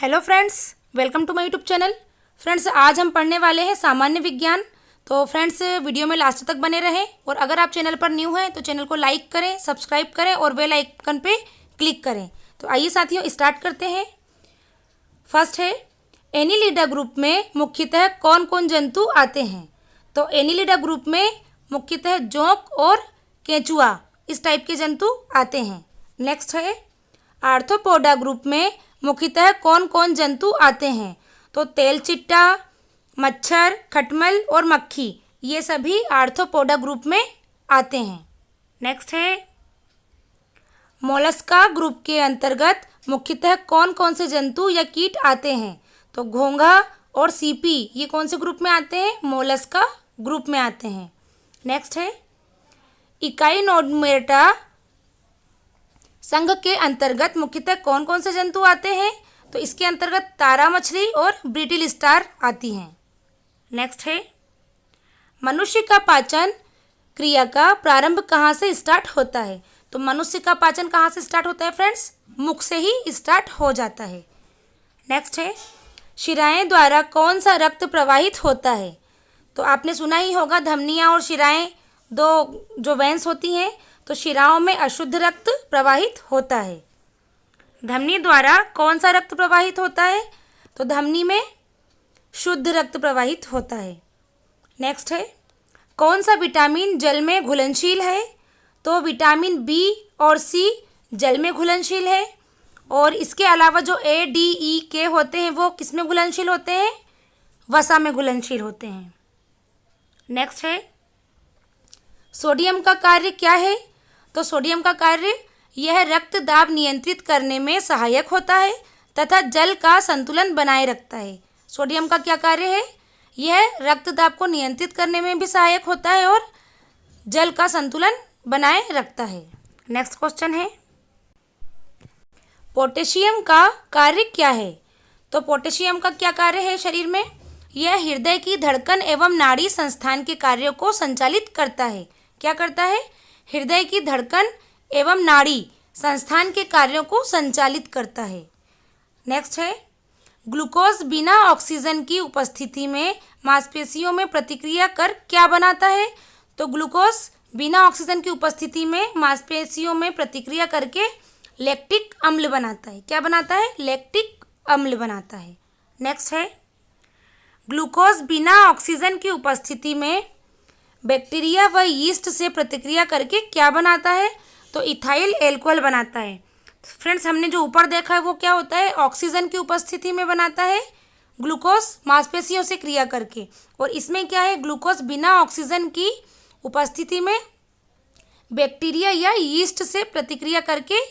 Hello friends, welcome to my YouTube channel. Friends, आज हम पढ़ने वाले हैं सामान्य विज्ञान। तो फ्रेंड्स, वीडियो में लास्ट तक बने रहें और अगर आप चैनल पर न्यू हैं तो चैनल को लाइक करें, सब्सक्राइब करें और बेल आइकन पे क्लिक करें। तो आइए साथियों, स्टार्ट करते हैं। फर्स्ट है, एनिलिडा ग्रुप में मुख्यतः कौन कौन जंतु आते हैं। तो एनिलिडा ग्रुप में मुख्यतः जोंक और केंचुआ इस टाइप के जंतु आते हैं। नेक्स्ट है, आर्थ्रोपोडा ग्रुप में मुख्यतः कौन कौन जंतु आते हैं। तो तेलचिट्टा, मच्छर, खटमल और मक्खी ये सभी आर्थ्रोपोडा ग्रुप में आते हैं। नेक्स्ट है, मोलस्का ग्रुप के अंतर्गत मुख्यतः कौन कौन से जंतु या कीट आते हैं। तो घोंघा और सीपी ये कौन से ग्रुप में आते हैं, मोलस्का ग्रुप में आते हैं। नेक्स्ट है, इकाइनोडर्मेटा संघ के अंतर्गत मुख्यतः कौन कौन से जंतु आते हैं। तो इसके अंतर्गत तारा मछली और ब्रिटिल स्टार आती हैं। नेक्स्ट है, मनुष्य का पाचन क्रिया का प्रारंभ कहाँ से स्टार्ट होता है। तो मनुष्य का पाचन कहाँ से स्टार्ट होता है फ्रेंड्स, मुख से ही स्टार्ट हो जाता है। नेक्स्ट है, शिराएं द्वारा कौन सा रक्त प्रवाहित होता है। तो आपने सुना ही होगा, धमनियाँ और शिराएं दो जो वेंस होती हैं। तो शिराओं में अशुद्ध रक्त प्रवाहित होता है। धमनी द्वारा कौन सा रक्त प्रवाहित होता है। तो धमनी में शुद्ध रक्त प्रवाहित होता है। नेक्स्ट है, कौन सा विटामिन जल में घुलनशील है। तो विटामिन बी और सी जल में घुलनशील है और इसके अलावा जो ए, डी, ई, के होते हैं वो किस में घुलनशील होते हैं, वसा में घुलनशील होते हैं। नेक्स्ट है, सोडियम का कार्य क्या है। तो सोडियम का कार्य यह रक्त दाब नियंत्रित करने में सहायक होता है तथा जल का संतुलन बनाए रखता है। सोडियम का क्या कार्य है, यह रक्त दाब को नियंत्रित करने में भी सहायक होता है और जल का संतुलन बनाए रखता है। नेक्स्ट क्वेश्चन है, पोटेशियम का कार्य क्या है। तो पोटेशियम का क्या कार्य है शरीर में, यह हृदय की धड़कन एवं नाड़ी संस्थान के कार्यों को संचालित करता है। क्या करता है, हृदय की धड़कन एवं नाड़ी संस्थान के कार्यों को संचालित करता है। नेक्स्ट है, ग्लूकोज बिना ऑक्सीजन की उपस्थिति में मांसपेशियों में प्रतिक्रिया कर क्या बनाता है। तो ग्लूकोज बिना ऑक्सीजन की उपस्थिति में मांसपेशियों में प्रतिक्रिया करके लैक्टिक अम्ल बनाता है। क्या बनाता है, लैक्टिक अम्ल बनाता है। नेक्स्ट है, ग्लूकोज बिना ऑक्सीजन की उपस्थिति में बैक्टीरिया व यीस्ट से प्रतिक्रिया करके क्या बनाता है। तो इथाइल एल्कोहल बनाता है। फ्रेंड्स, हमने जो ऊपर देखा है वो क्या होता है, ऑक्सीजन की उपस्थिति में बनाता है ग्लूकोज मांसपेशियों से क्रिया करके, और इसमें क्या है, ग्लूकोज बिना ऑक्सीजन की उपस्थिति में बैक्टीरिया या यीस्ट से प्रतिक्रिया करके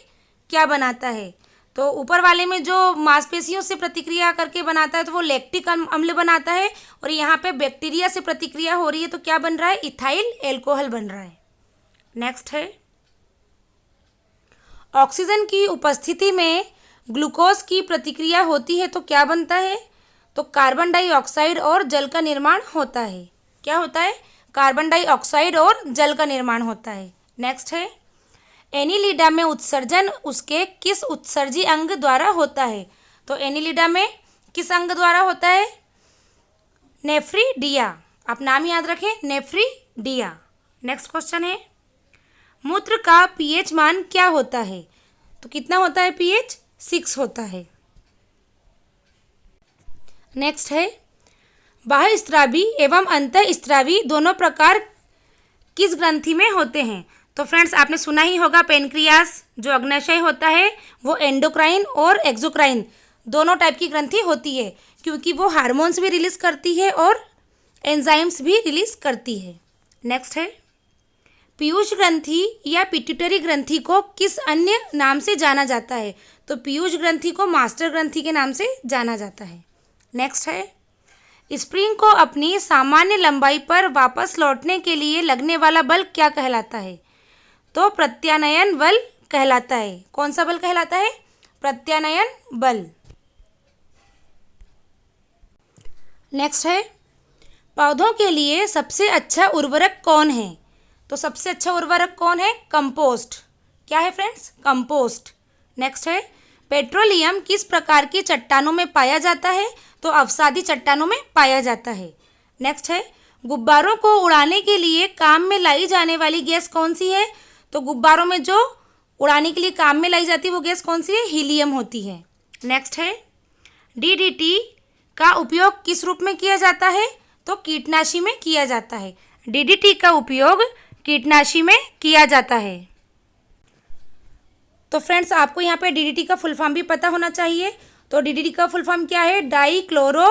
क्या बनाता है। तो ऊपर वाले में जो मांसपेशियों से प्रतिक्रिया करके बनाता है तो वो लैक्टिक अम्ल बनाता है, और यहाँ पे बैक्टीरिया से प्रतिक्रिया हो रही है तो क्या बन रहा है, इथाइल एल्कोहल बन रहा है। नेक्स्ट है, ऑक्सीजन की उपस्थिति में ग्लूकोज की प्रतिक्रिया होती है तो क्या बनता है। तो कार्बन डाइऑक्साइड और जल का निर्माण होता है। क्या होता है, कार्बन डाइऑक्साइड और जल का निर्माण होता है। नेक्स्ट है, एनिलिडा में उत्सर्जन उसके किस उत्सर्जी अंग द्वारा होता है। तो एनिलिडा में किस अंग द्वारा होता है, नेफ्रिडिया। आप नाम याद रखें, नेफ्रिडिया। नेक्स्ट क्वेश्चन है, मूत्र का पीएच मान क्या होता है। तो कितना होता है, पीएच 6 होता है। नेक्स्ट है, बाह्यस्रावी एवं अंतःस्रावी दोनों प्रकार किस ग्रंथि में होते हैं। तो फ्रेंड्स, आपने सुना ही होगा, पेनक्रियास जो अग्नाशय होता है वो एंडोक्राइन और एक्सोक्राइन दोनों टाइप की ग्रंथि होती है, क्योंकि वो हार्मोन्स भी रिलीज करती है और एंजाइम्स भी रिलीज करती है। नेक्स्ट है, पीयूष ग्रंथि या पिट्यूटरी ग्रंथि को किस अन्य नाम से जाना जाता है। तो पीयूष ग्रंथि को मास्टर ग्रंथि के नाम से जाना जाता है। नेक्स्ट है, स्प्रिंग को अपनी सामान्य लंबाई पर वापस लौटने के लिए लगने वाला बल क्या कहलाता है। तो प्रत्यानयन बल कहलाता है। कौन सा बल कहलाता है, प्रत्यानयन बल। नेक्स्ट है, पौधों के लिए सबसे अच्छा उर्वरक कौन है। तो सबसे अच्छा उर्वरक कौन है, कंपोस्ट। क्या है फ्रेंड्स, कंपोस्ट। नेक्स्ट है, पेट्रोलियम किस प्रकार की चट्टानों में पाया जाता है? तो अवसादी चट्टानों में पाया जाता है। नेक्स्ट है, गुब्बारों को उड़ाने के लिए काम में लाई जाने वाली गैस कौन सी है? तो गुब्बारों में जो उड़ाने के लिए काम में लाई जाती है वो गैस कौन सी है? हीलियम होती है। नेक्स्ट है, डीडीटी का उपयोग किस रूप में किया जाता है? तो कीटनाशी में किया जाता है। डीडीटी का उपयोग कीटनाशी में किया जाता है। तो फ्रेंड्स, आपको यहाँ पे डीडीटी का फुल फॉर्म भी पता होना चाहिए। तो डीडीटी का फुल फॉर्म क्या है? डाई क्लोरो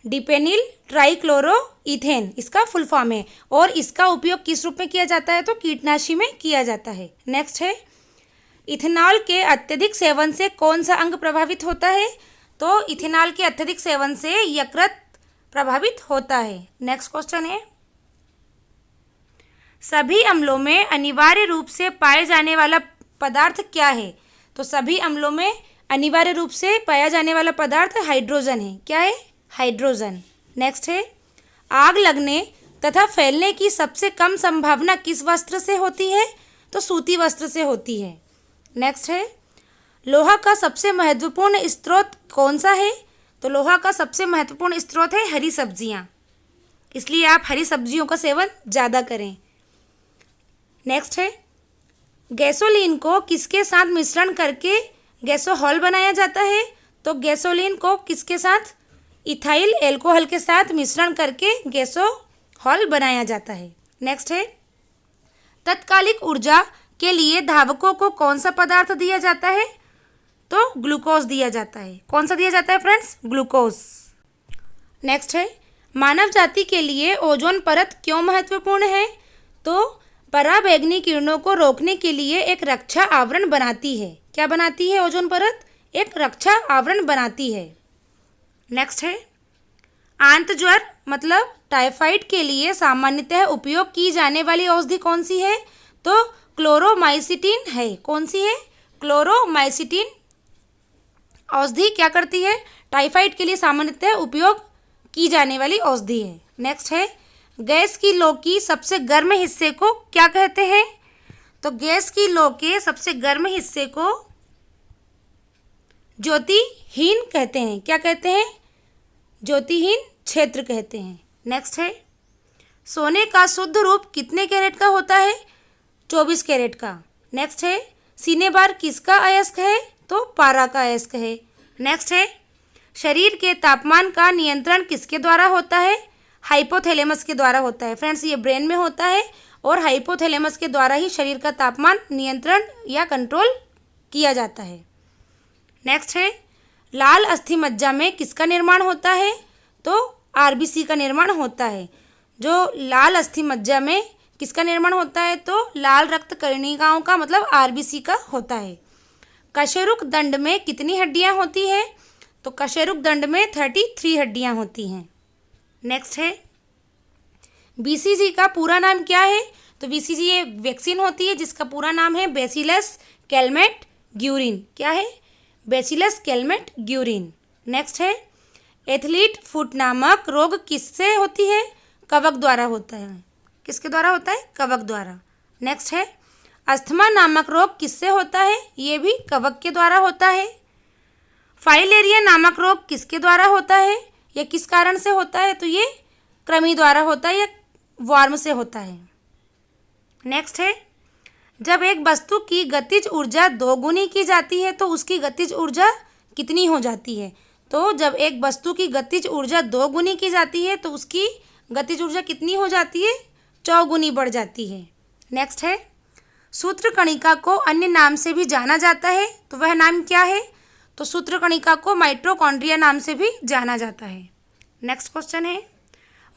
डिपेनिल ट्राइक्लोरो इथेन, इसका फुल फॉर्म है। और इसका उपयोग किस रूप में किया जाता है? तो कीटनाशी में किया जाता है। नेक्स्ट है, इथेनॉल के अत्यधिक सेवन से कौन सा अंग प्रभावित होता है? तो इथेनॉल के अत्यधिक सेवन से यकृत प्रभावित होता है। नेक्स्ट क्वेश्चन है, सभी अम्लों में अनिवार्य रूप से पाए जाने वाला पदार्थ क्या है? तो सभी अम्लों में अनिवार्य रूप से पाया जाने वाला पदार्थ हाइड्रोजन है। क्या है? हाइड्रोजन। नेक्स्ट है, आग लगने तथा फैलने की सबसे कम संभावना किस वस्त्र से होती है? तो सूती वस्त्र से होती है। नेक्स्ट है, लोहा का सबसे महत्वपूर्ण स्रोत कौन सा है? तो लोहा का सबसे महत्वपूर्ण स्रोत है हरी सब्जियां, इसलिए आप हरी सब्जियों का सेवन ज़्यादा करें। नेक्स्ट है, गैसोलीन को किसके साथ मिश्रण करके गैसोहॉल बनाया जाता है? तो गैसोलीन को किसके साथ? इथाइल एल्कोहल के साथ मिश्रण करके गैसोहॉल बनाया जाता है। नेक्स्ट है, तत्कालिक ऊर्जा के लिए धावकों को कौन सा पदार्थ दिया जाता है? तो ग्लूकोज दिया जाता है। कौन सा दिया जाता है फ्रेंड्स? ग्लूकोज। नेक्स्ट है, मानव जाति के लिए ओजोन परत क्यों महत्वपूर्ण है? तो पराबैंगनी किरणों को रोकने के लिए एक रक्षा आवरण बनाती है। क्या बनाती है ओजोन परत? एक रक्षा आवरण बनाती है। नेक्स्ट है, आंत ज्वर मतलब टाइफाइड के लिए सामान्यतः उपयोग की जाने वाली औषधि कौन सी है? तो क्लोरोमाइसिटिन है। कौन सी है? क्लोरोमाइसिटिन औषधि क्या करती है? टाइफाइड के लिए सामान्यतः उपयोग की जाने वाली औषधि है। नेक्स्ट है, गैस की लौ की सबसे गर्म हिस्से को क्या कहते हैं? तो गैस की लौ के सबसे गर्म हिस्से को ज्योतिहीन कहते हैं। क्या कहते हैं? ज्योतिहीन क्षेत्र कहते हैं। नेक्स्ट है, सोने का शुद्ध रूप कितने कैरेट का होता है? 24 कैरेट का। नेक्स्ट है, सिनेबार किसका अयस्क है? तो पारा का अयस्क है। नेक्स्ट है, शरीर के तापमान का नियंत्रण किसके द्वारा होता है? हाइपोथैलेमस के द्वारा होता है। फ्रेंड्स, ये ब्रेन में होता है और हाइपोथैलेमस के द्वारा ही शरीर का तापमान नियंत्रण या कंट्रोल किया जाता है। नेक्स्ट है, लाल अस्थि मज्जा में किसका निर्माण होता है? तो आरबीसी का निर्माण होता है। जो लाल अस्थि मज्जा में किसका निर्माण होता है? तो लाल रक्त कर्णिकाओं का मतलब आरबीसी का होता है। कशेरुक दंड में कितनी हड्डियां होती है? तो कशेरुक दंड में 33 हड्डियां होती हैं। नेक्स्ट है, बीसीजी का पूरा नाम क्या है? तो बीसीजी ये वैक्सीन होती है जिसका पूरा नाम है बैसिलस कैलमेट ग्यूरिन। क्या है? Bacillus Calmette Guérin. नेक्स्ट है, एथलीट फुट नामक रोग किससे होती है? कवक द्वारा होता है। किसके द्वारा होता है? कवक द्वारा। नेक्स्ट है, अस्थमा नामक रोग किससे होता है? ये भी कवक के द्वारा होता है। फाइलेरिया नामक रोग किसके द्वारा होता है? यह किस कारण से होता है? तो ये कृमि द्वारा होता है या वर्म से होता है। नेक्स्ट है, जब एक वस्तु की गतिज ऊर्जा दोगुनी की जाती है तो उसकी गतिज ऊर्जा कितनी हो जाती है? तो जब एक वस्तु की गतिज ऊर्जा दोगुनी की जाती है तो उसकी गतिज ऊर्जा कितनी हो जाती है? चौगुनी बढ़ जाती है। नेक्स्ट है, सूत्रकणिका को अन्य नाम से भी जाना जाता है, तो वह नाम क्या है? तो सूत्रकणिका को माइटोकॉन्ड्रिया नाम से भी जाना जाता है। नेक्स्ट क्वेश्चन है,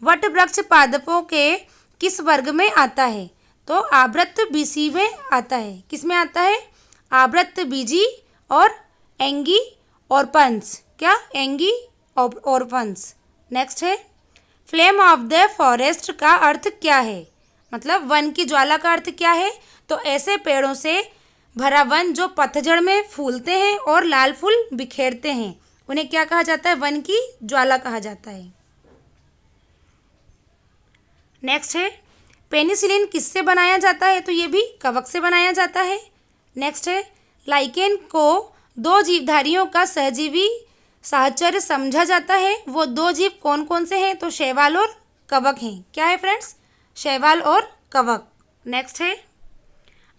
वट वृक्ष पादपों के किस वर्ग में आता है? तो आवृत्त बीसी में आता है। किस में आता है? आवृत्त बीजी और एंगी ऑर्पन्स। क्या? एंगी ऑर्पन्स। नेक्स्ट है, फ्लेम ऑफ द फॉरेस्ट का अर्थ क्या है? मतलब वन की ज्वाला का अर्थ क्या है? तो ऐसे पेड़ों से भरा वन जो पतझड़ में फूलते हैं और लाल फूल बिखेरते हैं उन्हें क्या कहा जाता है? वन की ज्वाला कहा जाता है। नेक्स्ट है, पेनिसिलिन किससे बनाया जाता है? तो ये भी कवक से बनाया जाता है। नेक्स्ट है, लाइकेन को दो जीवधारियों का सहजीवी साहचर्य समझा जाता है, वो दो जीव कौन कौन से हैं? तो शैवाल और कवक हैं। क्या है फ्रेंड्स? शैवाल और कवक। नेक्स्ट है,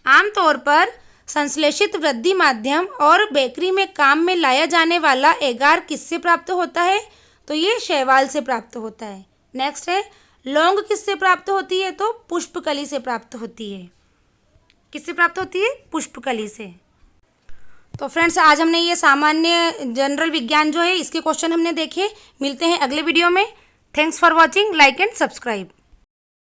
आमतौर पर संश्लेषित वृद्धि माध्यम और बेकरी में काम में लाया जाने वाला एगार किससे प्राप्त होता है? तो ये शैवाल से प्राप्त होता है। नेक्स्ट है, लौंग किससे प्राप्त होती है? तो पुष्पकली से प्राप्त होती है। किससे प्राप्त होती है? पुष्पकली से। तो फ्रेंड्स, आज हमने ये सामान्य जनरल विज्ञान जो है इसके क्वेश्चन हमने देखे। मिलते हैं अगले वीडियो में। Thanks for watching, like and subscribe.